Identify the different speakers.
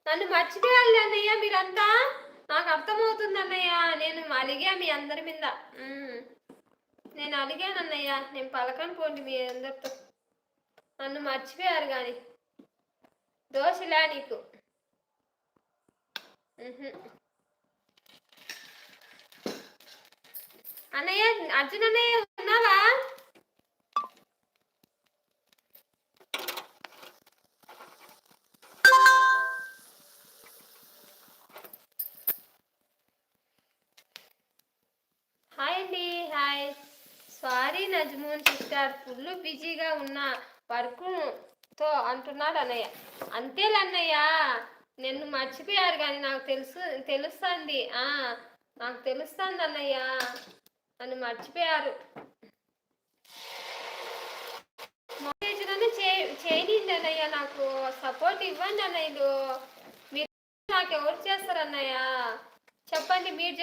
Speaker 1: నన్ను మర్చిపోయాలి అన్నయ్య మీరంతా. నాకు అర్థమవుతుంది అన్నయ్య. నేను అలిగా మీ అందరి మీద. నేను అలిగాను అన్నయ్య. నేను పలకను పోండి మీ అందరితో. నన్ను మర్చిపోయారు కానీ దోషలా నీకు. అన్నయ్య, అర్జున్ అన్నయ్య ఉన్నావా? హాయ్ అండి. Hi. Sorry Najmoon sister, full బిజీగా ఉన్నా వర్క్తో అంటున్నాడు అన్నయ్య. అంతేలే అన్నయ్య, నిన్ను మర్చిపోయారు కానీ నాకు తెలుస్తుంది. నాకు తెలుస్తుంది అన్నయ్య, నన్ను మర్చిపోయారు. చేయండి అన్నయ్య, నాకు సపోర్ట్ ఇవ్వండి అన్నయ్యలు. మీరు నాకు ఎవరు చేస్తారు అన్నయ్య చెప్పండి, మీరు